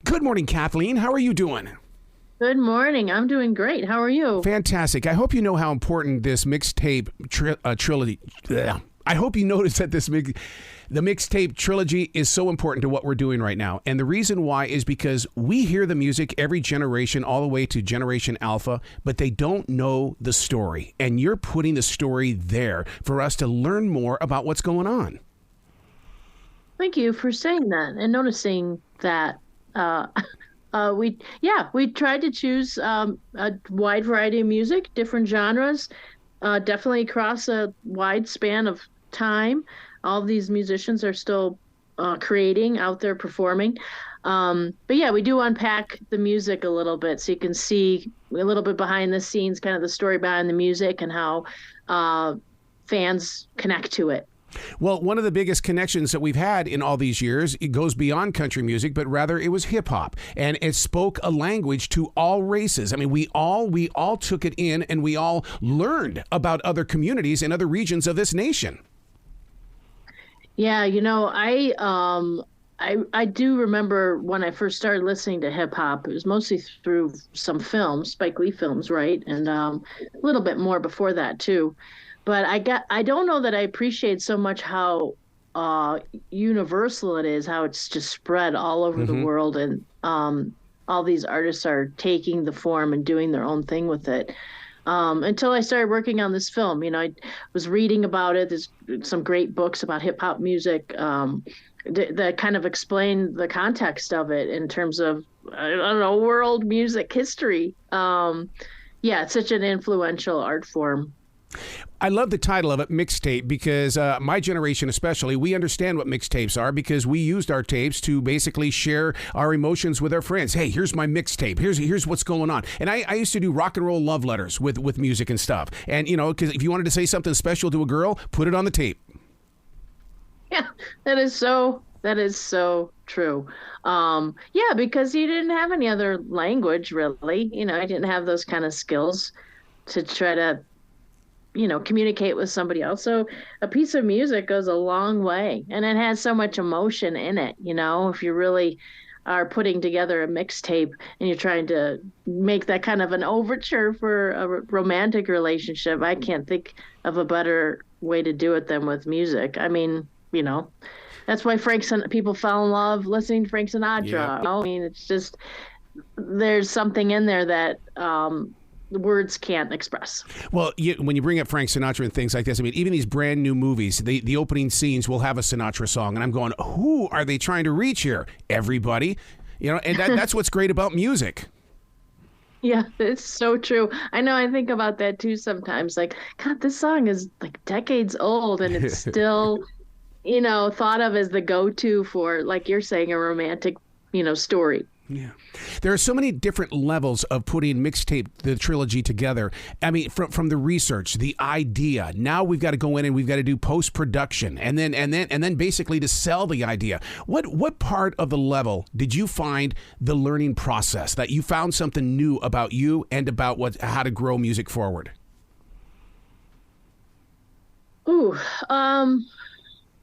Good morning, Kathleen. How are you doing? Good morning. I'm doing great. How are you? Fantastic. I hope you know how important this mixtape trilogy. I hope you notice that the mixtape trilogy is so important to what we're doing right now. And the reason why is because we hear the music every generation all the way to Generation Alpha, but they don't know the story. And you're putting the story there for us to learn more about what's going on. Thank you for saying that and noticing that. We tried to choose a wide variety of music, different genres, definitely across a wide span of time. All of these musicians are still creating, out there performing. But yeah, we do unpack the music a little bit so you can see a little bit behind the scenes, kind of the story behind the music and how fans connect to it. Well, one of the biggest connections that we've had in all these years, it goes beyond country music, but rather it was hip hop, and it spoke a language to all races. I mean, we all took it in, and we all learned about other communities and other regions of this nation. Yeah, I do remember when I first started listening to hip hop. It was mostly through some films, Spike Lee films, right, and a little bit more before that too. But I don't know that I appreciate so much how universal it is, how it's just spread all over the world, and all these artists are taking the form and doing their own thing with it. Until I started working on this film, I was reading about it. There's some great books about hip hop music that kind of explain the context of it in terms of, I don't know, world music history. It's such an influential art form. I love the title of it, Mixtape, because my generation especially, we understand what mixtapes are because we used our tapes to basically share our emotions with our friends. Hey, here's my mixtape. Here's what's going on. And I used to do rock and roll love letters with music and stuff. And, because if you wanted to say something special to a girl, put it on the tape. Yeah, that is so true. Because you didn't have any other language, really. I didn't have those kind of skills to try to communicate with somebody else. So a piece of music goes a long way, and it has so much emotion in it. If you really are putting together a mixtape and you're trying to make that kind of an overture for a romantic relationship, I can't think of a better way to do it than with music. I mean, that's why people fell in love listening to Frank Sinatra. Yeah. I mean, it's just, there's something in there that, the words can't express. Well, when you bring up Frank Sinatra and things like this, I mean, even these brand new movies, the opening scenes will have a Sinatra song. And I'm going, who are they trying to reach here? Everybody. And that's what's great about music. Yeah, it's so true. I know, I think about that too sometimes. Like, God, this song is like decades old and it's still, thought of as the go-to for, like you're saying, a romantic, story. Yeah. There are so many different levels of putting Mixtape, the trilogy, together. I mean, from the research, the idea. Now we've got to go in and we've got to do post-production and then basically to sell the idea. What part of the level did you find the learning process that you found something new about you and about how to grow music forward? Ooh,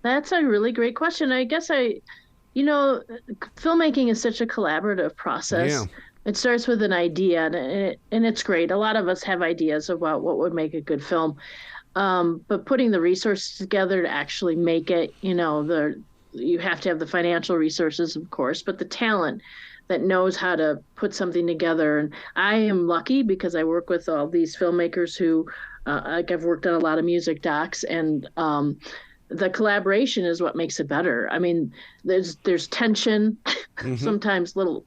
that's a really great question. I guess filmmaking is such a collaborative process. Yeah. It starts with an idea, and it's great. A lot of us have ideas about what would make a good film, but putting the resources together to actually make it, you have to have the financial resources, of course, but the talent that knows how to put something together. And I am lucky because I work with all these filmmakers who, I've worked on a lot of music docs, and the collaboration is what makes it better. I mean, there's tension, sometimes little,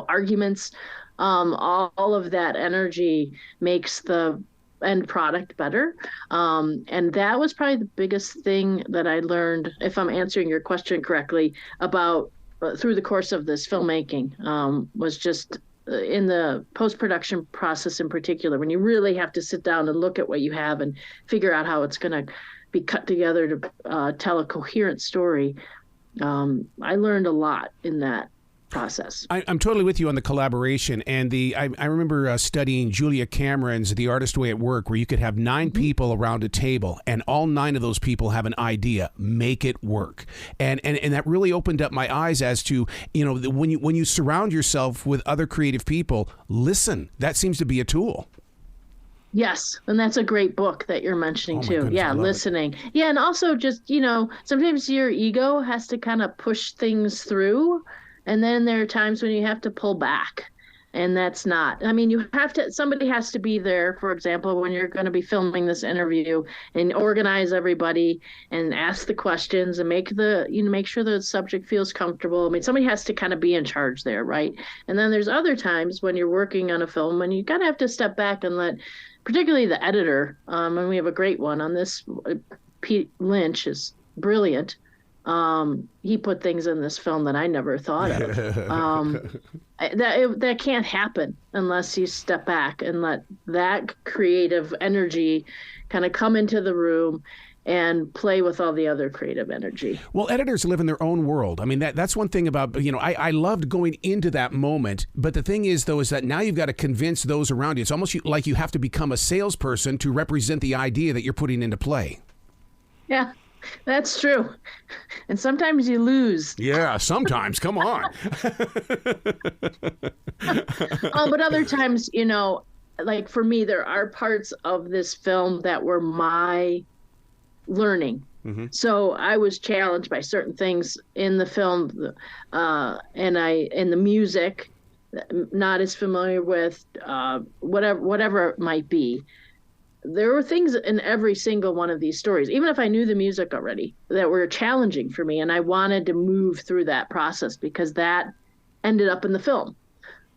arguments. All of that energy makes the end product better. And that was probably the biggest thing that I learned, if I'm answering your question correctly, about through the course of this filmmaking, was just in the post-production process in particular, when you really have to sit down and look at what you have and figure out how it's going to be cut together to tell a coherent story. I learned a lot in that. process. I'm totally with you on the collaboration. And I remember studying Julia Cameron's The Artist Way at Work, where you could have 9 people around a table and all 9 of those people have an idea. Make it work. And that really opened up my eyes as to, when you surround yourself with other creative people, listen. That seems to be a tool. Yes, and that's a great book that you're mentioning too. Goodness, yeah, listening. Yeah, and also just, sometimes your ego has to kind of push things through, and then there are times when you have to pull back. And that's not, somebody has to be there, for example, when you're going to be filming this interview and organize everybody and ask the questions and make sure the subject feels comfortable. I mean, somebody has to kind of be in charge there, right? And then there's other times when you're working on a film when you kind of have to step back and let, particularly the editor, and we have a great one on this, Pete Lynch is brilliant. He put things in this film that I never thought of. That can't happen unless you step back and let that creative energy kind of come into the room and play with all the other creative energy. Well, editors live in their own world. I mean, that's one thing about, I loved going into that moment. But the thing is, though, is that now you've got to convince those around you. It's almost like you have to become a salesperson to represent the idea that you're putting into play. Yeah. That's true. And sometimes you lose. Yeah, sometimes. Come on. But other times, like for me, there are parts of this film that were my learning. Mm-hmm. So I was challenged by certain things in the film, and the music, not as familiar with, whatever it might be. There were things in every single one of these stories, even if I knew the music already, that were challenging for me. And I wanted to move through that process because that ended up in the film.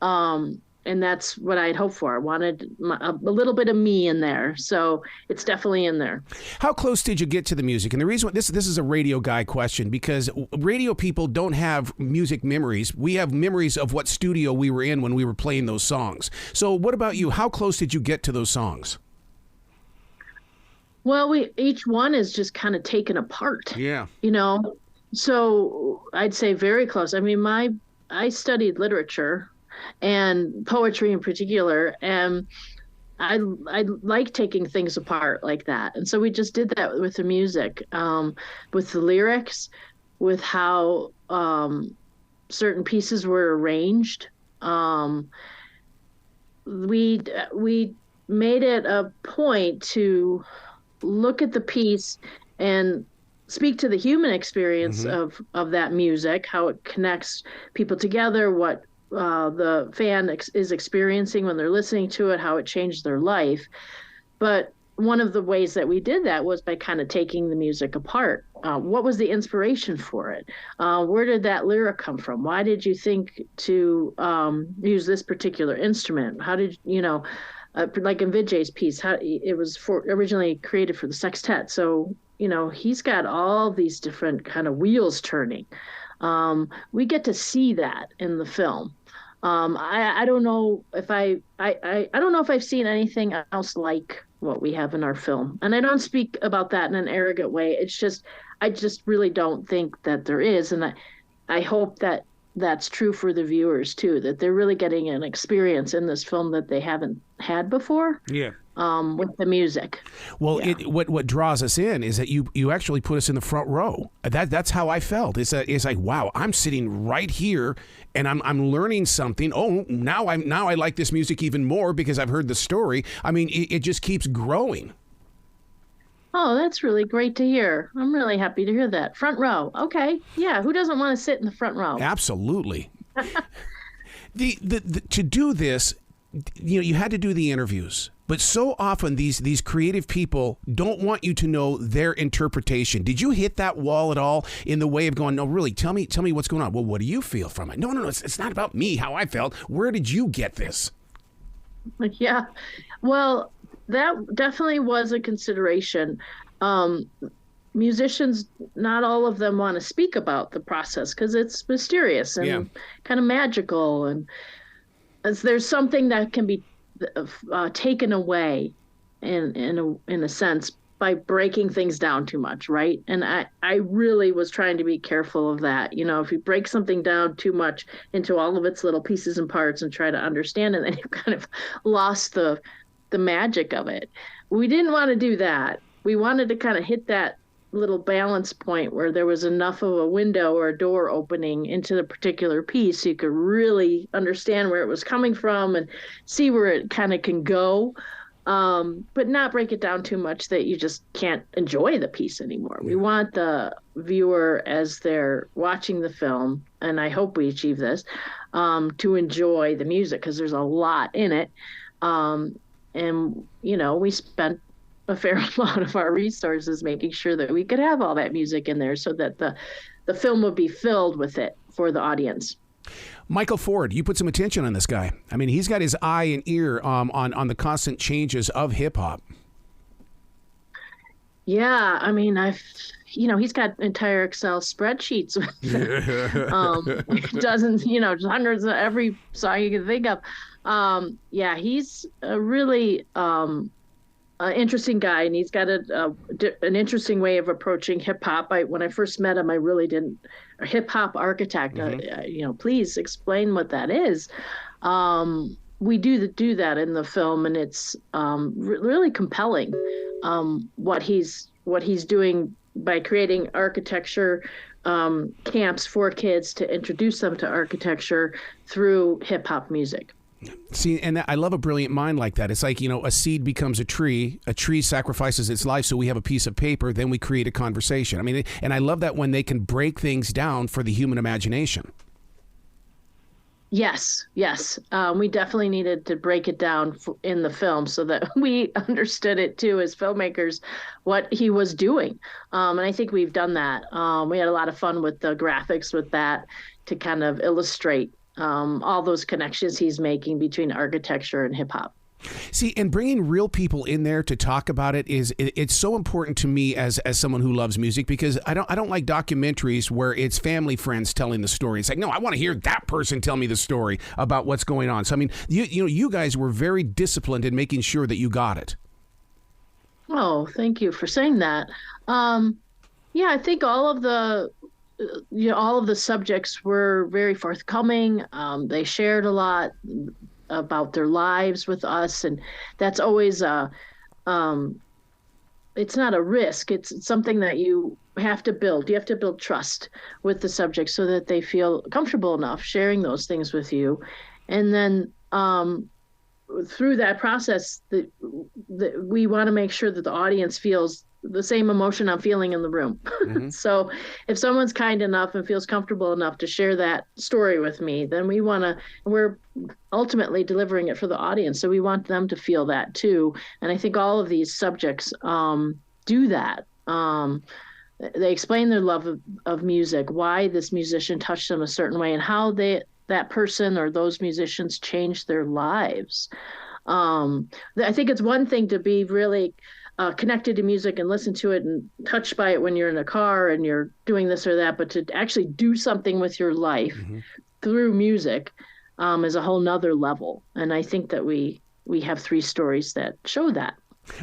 And that's what I'd hoped for. I wanted a little bit of me in there. So it's definitely in there. How close did you get to the music? And the reason this is a radio guy question, because radio people don't have music memories. We have memories of what studio we were in when we were playing those songs. So what about you? How close did you get to those songs? Well, each one is just kind of taken apart. Yeah. So I'd say very close. I mean, I studied literature and poetry in particular, and I like taking things apart like that. And so we just did that with the music, with the lyrics, with how certain pieces were arranged. We made it a point to look at the piece and speak to the human experience of that music, how it connects people together, what the fan is experiencing when they're listening to it, how it changed their life. But one of the ways that we did that was by kind of taking the music apart. What was the inspiration for it? Where did that lyric come from? Why did you think to use this particular instrument? How did, like in Vijay's piece, how it was originally created for the sextet. So, he's got all these different kind of wheels turning. We get to see that in the film. I don't know if I don't know if I've seen anything else like what we have in our film. And I don't speak about that in an arrogant way. It's just, I just really don't think that there is. And I hope that that's true for the viewers too, that they're really getting an experience in this film that they haven't had before. Yeah. With the music. Well, yeah. What draws us in is that you actually put us in the front row. That's how I felt. It's like, wow, I'm sitting right here and I'm learning something. Oh, now I like this music even more because I've heard the story. I mean, it just keeps growing. Oh, that's really great to hear. I'm really happy to hear that. Front row. Okay. Yeah. Who doesn't want to sit in the front row? Absolutely. To do this, you had to do the interviews. But so often these creative people don't want you to know their interpretation. Did you hit that wall at all in the way of going, no, really, tell me what's going on? Well, what do you feel from it? No, it's not about me, how I felt. Where did you get this? Yeah. Well, that definitely was a consideration. Musicians, not all of them want to speak about the process because it's mysterious and kind of magical. And there's something that can be taken away in a sense by breaking things down too much, right? And I really was trying to be careful of that. If you break something down too much into all of its little pieces and parts and try to understand it, then you've kind of lost the magic of it. We didn't want to do that. We wanted to kind of hit that little balance point where there was enough of a window or a door opening into the particular piece so you could really understand where it was coming from and see where it kind of can go, but not break it down too much that you just can't enjoy the piece anymore. We want the viewer, as they're watching the film, and I hope we achieve this, to enjoy the music, because there's a lot in it. And, we spent a fair amount of our resources making sure that we could have all that music in there so that the film would be filled with it for the audience. Michael Ford, you put some attention on this guy. I mean, he's got his eye and ear on the constant changes of hip hop. Yeah, I mean, he's got entire Excel spreadsheets. Dozens, just hundreds of every song you can think of. Yeah, he's a really interesting guy, and he's got an interesting way of approaching hip hop. When I first met him, I really didn't. A hip hop architect, please explain what that is. We do that in the film, and it's really compelling. What he's doing by creating architecture camps for kids to introduce them to architecture through hip hop music. See, and I love a brilliant mind like that. It's like, a seed becomes a tree sacrifices its life, so we have a piece of paper, then we create a conversation. I mean, and I love that when they can break things down for the human imagination. Yes. We definitely needed to break it down in the film so that we understood it too as filmmakers, what he was doing. And I think we've done that. We had a lot of fun with the graphics with that to kind of illustrate all those connections he's making between architecture and hip hop. See, and bringing real people in there to talk about it's so important to me as someone who loves music, because I don't like documentaries where it's family friends telling the story. It's like, no, I want to hear that person tell me the story about what's going on. So I mean, you guys were very disciplined in making sure that you got it. Oh, thank you for saying that. Yeah, I think all of the subjects were very forthcoming. They shared a lot about their lives with us, and that's always it's not a risk. It's something that you have to build. You have to build trust with the subject so that they feel comfortable enough sharing those things with you, and then through that process, we want to make sure that the audience feels the same emotion I'm feeling in the room. Mm-hmm. So if someone's kind enough and feels comfortable enough to share that story with me, then we're ultimately delivering it for the audience. So we want them to feel that too. And I think all of these subjects do that. They explain their love of music, why this musician touched them a certain way, and how that person or those musicians changed their lives. I think it's one thing to be really connected to music and listen to it and touched by it when you're in a car and you're doing this or that, but to actually do something with your life mm-hmm. through music is a whole nother level. And I think that we have 3 stories that show that.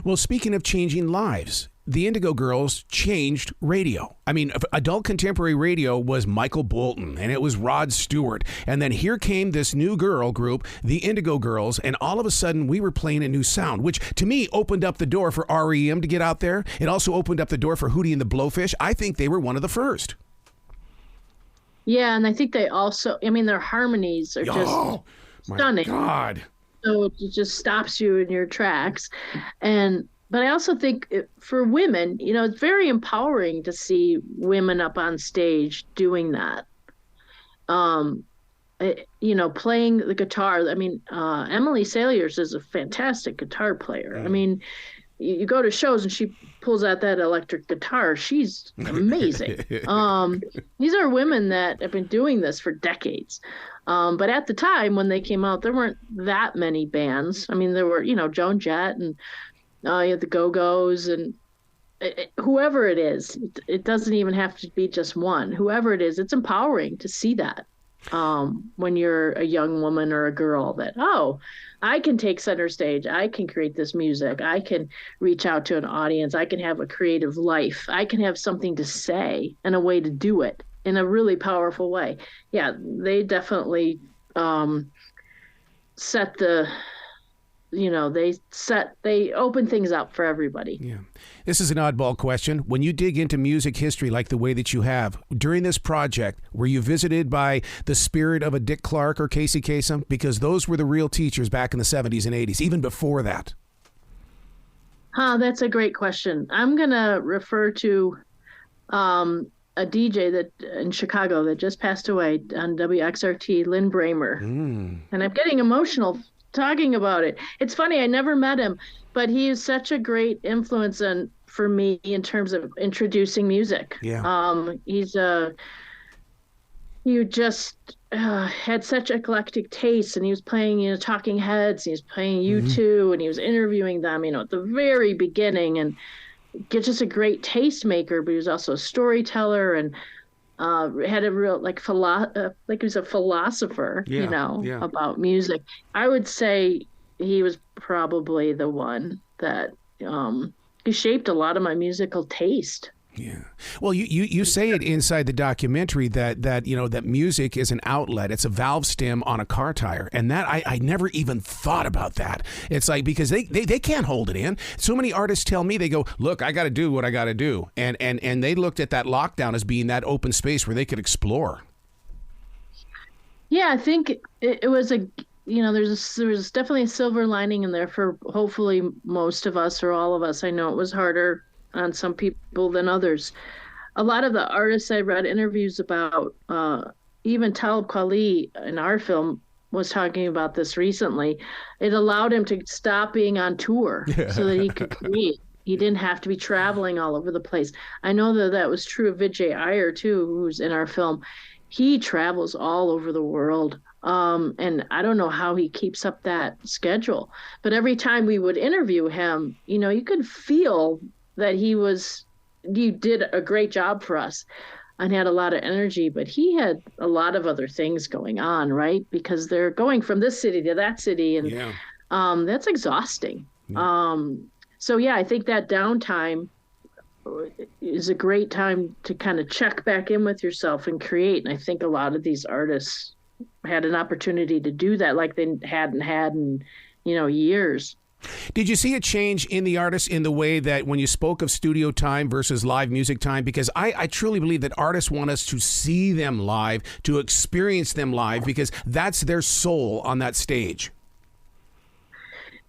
Well, speaking of changing lives, the Indigo Girls changed radio. I mean, adult contemporary radio was Michael Bolton, and it was Rod Stewart. And then here came this new girl group, the Indigo Girls, and all of a sudden we were playing a new sound, which to me opened up the door for REM to get out there. It also opened up the door for Hootie and the Blowfish. I think they were one of the first. Yeah, and I think they also, their harmonies are just stunning. My God. So it just stops you in your tracks. But I also think for women, it's very empowering to see women up on stage doing that. Playing the guitar. Emily Saliers is a fantastic guitar player. Mm. You go to shows and she pulls out that electric guitar. She's amazing. These are women that have been doing this for decades. But at the time when they came out, there weren't that many bands. There were, Joan Jett and you had the Go-Go's and whoever it is. It doesn't even have to be just one. Whoever it is, it's empowering to see that. when you're a young woman or a girl, that, oh, I can take center stage. I can create this music. I can reach out to an audience. I can have a creative life. I can have something to say and a way to do it in a really powerful way. Yeah, they definitely set the, they open things up for everybody. Yeah. This is an oddball question. When you dig into music history like the way that you have, during this project, were you visited by the spirit of a Dick Clark or Casey Kasem? Because those were the real teachers back in the 70s and 80s, even before that. That's a great question. I'm going to refer to a DJ that in Chicago that just passed away on WXRT, Lynn Bramer. And I'm getting emotional talking about it. It's funny, I never met him, but he is such a great influence for me in terms of introducing music. Yeah. He just had such eclectic tastes, and he was playing, Talking Heads, and he was playing U2, and he was interviewing them, at the very beginning, and just a great tastemaker, but he was also a storyteller, and had a real like he was a philosopher, about music. I would say he was probably the one that he shaped a lot of my musical taste. Yeah. Well, you say it inside the documentary that music is an outlet. It's a valve stem on a car tire. And that I never even thought about that. It's like, because they can't hold it in. So many artists tell me, they go, look, I got to do what I got to do. And they looked at that lockdown as being that open space where they could explore. Yeah, I think it was there was definitely a silver lining in there for hopefully most of us or all of us. I know it was harder on some people than others. A lot of the artists I read interviews about, even Talib Kweli in our film was talking about this recently. It allowed him to stop being on tour so that he could create. He didn't have to be traveling all over the place. I know that was true of Vijay Iyer too, who's in our film. He travels all over the world. And I don't know how he keeps up that schedule, but every time we would interview him, you could feel that he did a great job for us and had a lot of energy, but he had a lot of other things going on, right? Because they're going from this city to that city, and that's exhausting. Yeah. So yeah, I think that downtime is a great time to kind of check back in with yourself and create. And I think a lot of these artists had an opportunity to do that like they hadn't had in, years. Did you see a change in the artists in the way that when you spoke of studio time versus live music time? Because I truly believe that artists want us to see them live, to experience them live, because that's their soul on that stage.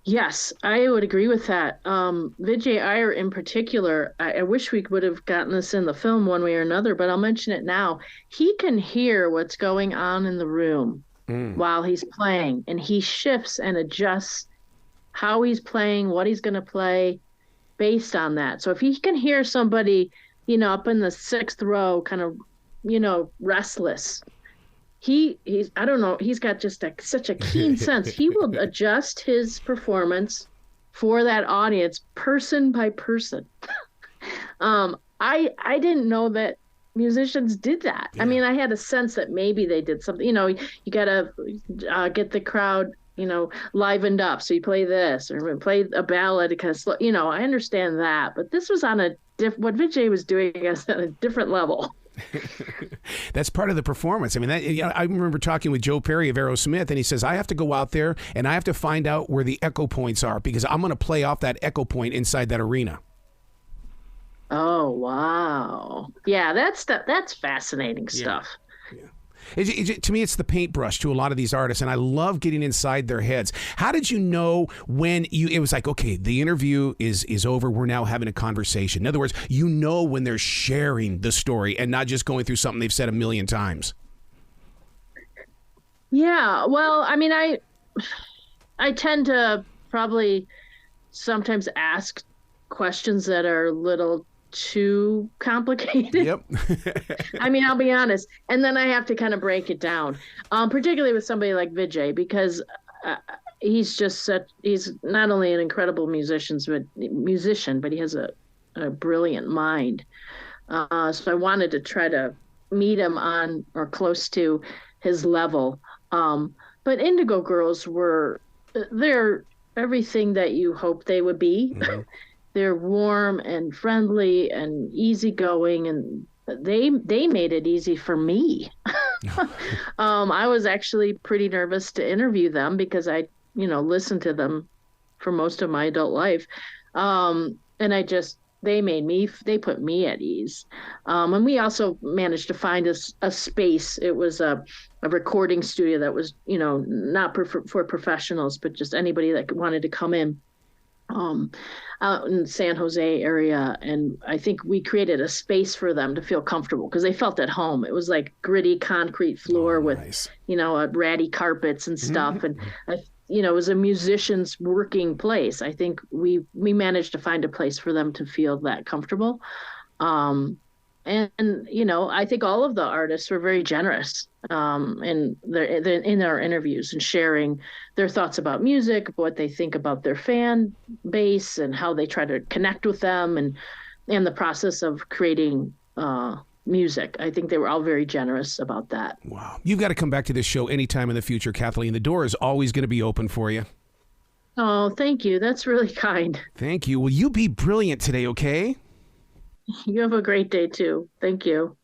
Yes, I would agree with that. Vijay Iyer in particular, I wish we would have gotten this in the film one way or another, but I'll mention it now. He can hear what's going on in the room while he's playing, and he shifts and adjusts how he's playing, what he's going to play based on that. So if he can hear somebody, up in the sixth row, kind of, restless, he's I don't know, he's got just such a keen sense. He will adjust his performance for that audience, person by person. I didn't know that musicians did that. Yeah. I mean, I had a sense that maybe they did something. You got to get the crowd livened up. So you play this or play a ballad because, I understand that. But this was on what Vijay was doing is on a different level. That's part of the performance. I mean, I remember talking with Joe Perry of Aerosmith, and he says, I have to go out there and I have to find out where the echo points are because I'm going to play off that echo point inside that arena. Oh, wow. Yeah, that's fascinating stuff. Yeah. To me, it's the paintbrush to a lot of these artists, and I love getting inside their heads. How did you know when it was like, okay, the interview is over, we're now having a conversation? In other words, when they're sharing the story and not just going through something they've said a million times. Yeah, well, I mean, I tend to probably sometimes ask questions that are a little too complicated. Yep. I mean, I'll be honest. And then I have to kind of break it down, particularly with somebody like Vijay, because he's not only an incredible musician, but he has a brilliant mind. So I wanted to try to meet him on or close to his level. But Indigo Girls they're everything that you hope they would be. Mm-hmm. They're warm and friendly and easygoing, and they made it easy for me. I was actually pretty nervous to interview them because I, listened to them for most of my adult life. And they put me at ease. And we also managed to find a space. It was a recording studio that was, not for professionals, but just anybody that wanted to come in. Out in San Jose area, and I think we created a space for them to feel comfortable because they felt at home. It was like gritty concrete floor with nice. Ratty carpets and stuff, mm-hmm. and it was a musician's working place. I think we managed to find a place for them to feel that comfortable. And I think all of the artists were very generous in their interviews and sharing their thoughts about music, what they think about their fan base, and how they try to connect with them, and the process of creating music. I think they were all very generous about that. Wow. You've got to come back to this show anytime in the future, Kathleen. The door is always going to be open for you. Oh, thank you. That's really kind. Thank you. Will you be brilliant today, okay? You have a great day, too. Thank you.